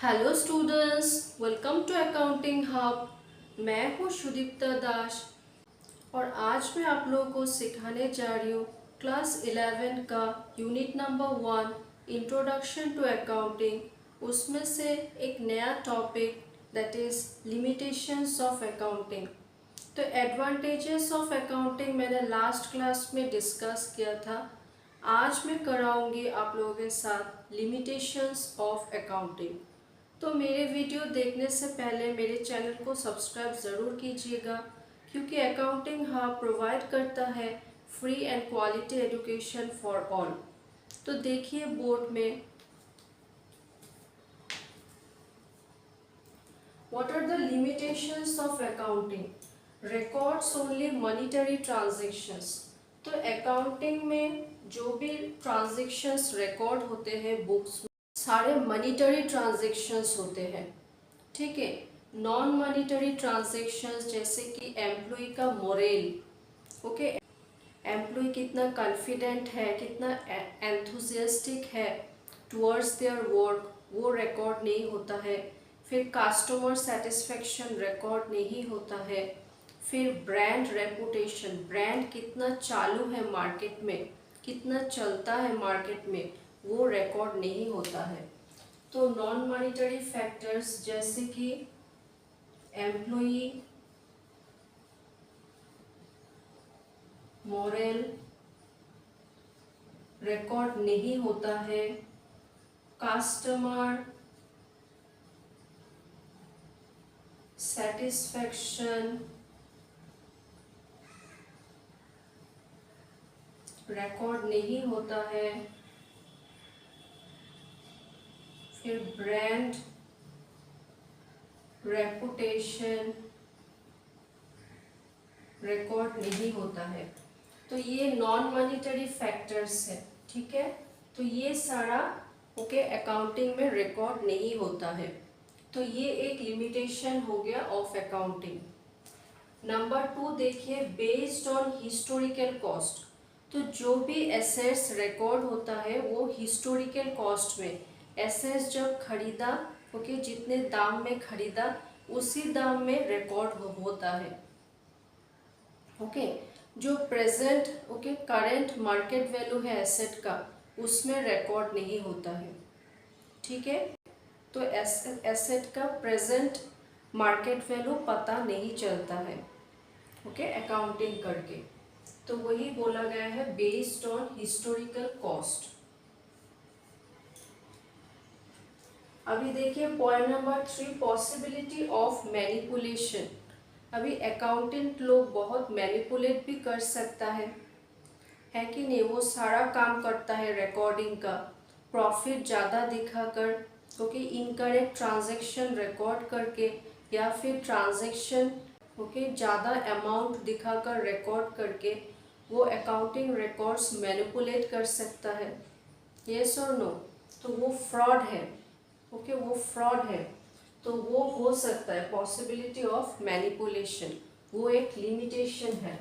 Hello students, welcome to accounting hub. मैं हूँ सुदीप्ता दास और आज मैं आप लोगों को सिखाने जा रही हूँ क्लास 11 का unit number 1 introduction to accounting. उसमें से एक नया topic that is limitations of accounting. तो एडवांटेजेस ऑफ अकाउंटिंग मैंने लास्ट क्लास में डिस्कस किया था। आज मैं कराऊंगी आप लोगों के साथ लिमिटेशंस ऑफ अकाउंटिंग। तो मेरे वीडियो देखने से पहले मेरे चैनल को सब्सक्राइब ज़रूर कीजिएगा, क्योंकि अकाउंटिंग हब प्रोवाइड करता है free and quality education for all. तो देखिए बोर्ड में, what are the limitations of accounting? Records only monetary transactions. तो अकाउंटिंग में जो भी ट्रांजेक्शंस रिकॉर्ड होते हैं बुक्स में, सारे मॉनिटरी ट्रांजेक्शंस होते हैं। ठीक है। नॉन मॉनिटरी ट्रांजेक्शंस जैसे कि एम्प्लॉय का मोरल, ओके, एम्प्लॉय कितना कॉन्फिडेंट है, कितना एंथुजियास्टिक है टुवर्ड्स देयर वर्क, वो रिकॉर्ड नहीं होता है। फिर कस्टमर सेटिस्फेक्शन रिकॉर्ड नहीं होता है। फिर ब्रांड रेपुटेशन, ब्रांड कितना चालू है मार्केट में, कितना चलता है मार्केट में, वो रिकॉर्ड नहीं होता है। तो नॉन मॉनिटरी फैक्टर्स जैसे कि एम्प्लॉई मोरल रिकॉर्ड नहीं होता है। कस्टमर सेटिस्फेक्शन रिकॉर्ड नहीं होता है। फिर ब्रांड रेपुटेशन रिकॉर्ड नहीं होता है। तो ये नॉन मॉनिटरी फैक्टर्स है। ठीक है। तो ये सारा ओके अकाउंटिंग में रिकॉर्ड नहीं होता है। तो ये एक लिमिटेशन हो गया ऑफ अकाउंटिंग। नंबर 2 देखिए, बेस्ड ऑन हिस्टोरिकल कॉस्ट। तो जो भी एसेट्स रिकॉर्ड होता है वो हिस्टोरिकल कॉस्ट में, एसेट्स जब खरीदा, ओके, जितने दाम में खरीदा उसी दाम में रिकॉर्ड होता है। ओके। जो present okay current market value है एसेट का, उसमें रिकॉर्ड नहीं होता है। ठीक है। तो एसेट का प्रेजेंट मार्केट वैल्यू पता नहीं चलता है ओके अकाउंटिंग करके। तो वही बोला गया है बेस्ड ऑन हिस्टोरिकल कॉस्ट। अभी देखिए point number 3, possibility of manipulation. अभी अकाउंटेंट लोग बहुत मैनिपुलेट भी कर सकता है कि नहीं? वो सारा काम करता है रिकॉर्डिंग का, प्रॉफिट ज़्यादा दिखाकर, क्योंकि इनकरेक्ट ट्रांजैक्शन रिकॉर्ड करके, या फिर ट्रांजैक्शन ओके ज़्यादा अमाउंट दिखाकर रिकॉर्ड करके वो अकाउंटिंग रिकॉर्ड्स मैनिपुलेट कर सकता है। यस और नो? तो वो फ्रॉड है। ओके, वो फ्रॉड है। तो वो हो सकता है पॉसिबिलिटी ऑफ मैनिपुलेशन, वो एक लिमिटेशन है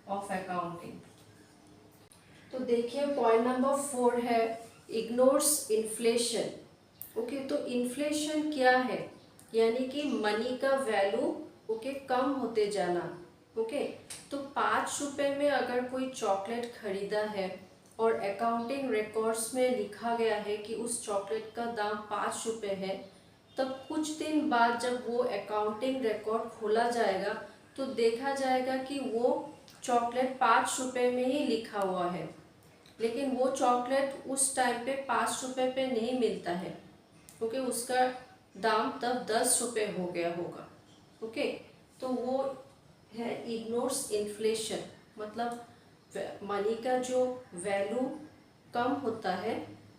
ऑफ अकाउंटिंग। तो देखिए पॉइंट नंबर 4 है इग्नोर्स इन्फ्लेशन। ओके, तो इन्फ्लेशन क्या है? यानी कि मनी का वैल्यू ओके कम होते जाना। ओके, तो 5 रुपए में अगर कोई चॉकलेट खरीदा है और अकाउंटिंग रिकॉर्ड्स में लिखा गया है कि उस चॉकलेट का दाम 5 रुपए है, तब कुछ दिन बाद जब वो अकाउंटिंग रिकॉर्ड खोला जाएगा तो देखा जाएगा कि वो चॉकलेट 5 रुपए में ही लिखा हुआ है, लेकिन वो चॉकलेट उस टाइम पे 5 रुपए पे नहीं मिलता है, क्योंकि उसका दाम तब 10 रुपए हो गया होगा। ओके, तो वो है इग्नोर्स इन्फ्लेशन, मतलब मनी का जो वैल्यू कम होता है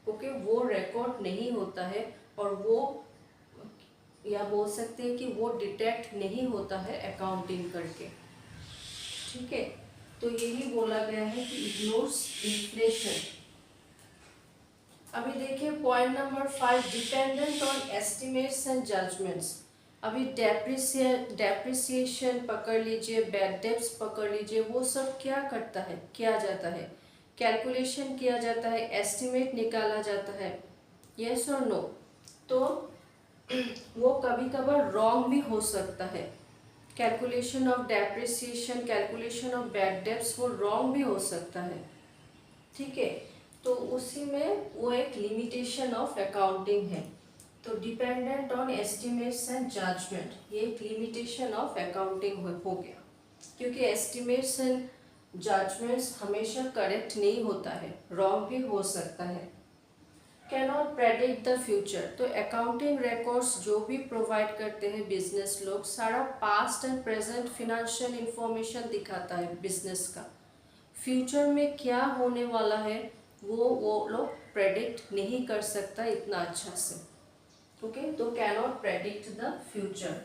ओके वो रिकॉर्ड नहीं होता है, और वो या बोल सकते हैं कि वो डिटेक्ट नहीं होता है अकाउंटिंग करके। ठीक है। तो यही बोला गया है कि इग्नोर्स इन्फ्लेशन। अभी देखिए point number 5, dependent on estimates and judgments. अभी डेप्रिसिएशन पकड़ लीजिए, बैड डेब्ट्स पकड़ लीजिए, वो सब क्या करता है, किया जाता है, कैलकुलेशन किया जाता है, एस्टिमेट निकाला जाता है। यस और नो? तो वो कभी कभार रॉन्ग भी हो सकता है। Calculation of depreciation, calculation of bad debts वो रॉन्ग भी हो सकता है, ठीक है। तो उसी में वो एक लिमिटेशन ऑफ अकाउंटिंग है। तो dependent on estimates and judgment, ये एक लिमिटेशन ऑफ अकाउंटिंग हो गया, क्योंकि एस्टिमेट्स एंड जजमेंट्स हमेशा करेक्ट नहीं होता है, रॉन्ग भी हो सकता है। Can not predict the future, तो अकाउंटिंग रिकॉर्ड्स जो भी प्रोवाइड करते हैं बिजनेस लोग, सारा past and present financial information दिखाता है बिजनेस का। फ्यूचर में क्या होने वाला है वो लोग प्रेडिक्ट नहीं कर सकता इतना अच्छा से, ओके। तो can not predict the future.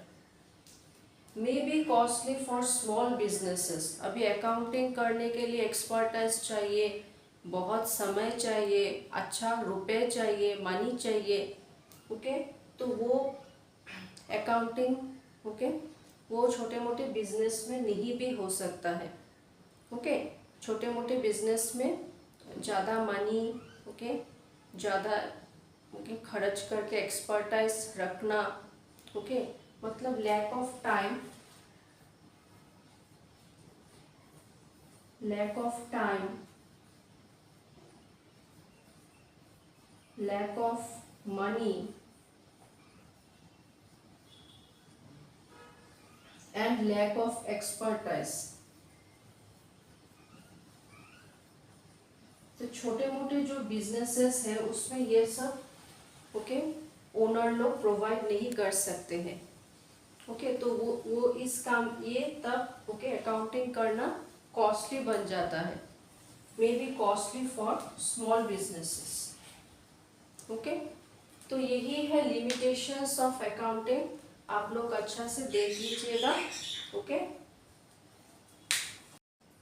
May be costly for small businesses, अभी अकाउंटिंग करने के लिए एक्सपर्टाइज चाहिए, बहुत समय चाहिए, अच्छा रुपए चाहिए, मनी चाहिए, ओके। तो वो अकाउंटिंग, ओके, वो छोटे मोटे बिजनेस में नहीं भी हो सकता है, ओके। छोटे मोटे बिजनेस में ज़्यादा मनी, ओके, ज़्यादा ओके खर्च करके एक्सपर्टाइज रखना, ओके, मतलब lack of time, lack of time, lack of money and lack of expertise। तो छोटे मोटे जो बिजनेसेस है उसमें ये सब, ओके, ओनर लोग प्रोवाइड नहीं कर सकते हैं, ओके। तो वो इस काम ये तब ओके अकाउंटिंग करना कॉस्टली बन जाता है, may be costly for small businesses, okay. तो यही है लिमिटेशंस ऑफ अकाउंटिंग, आप लोग अच्छा से देख लीजिएगा, ओके।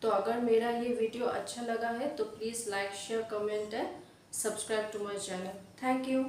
तो अगर मेरा ये वीडियो अच्छा लगा है तो please like share comment and subscribe to my channel. Thank you.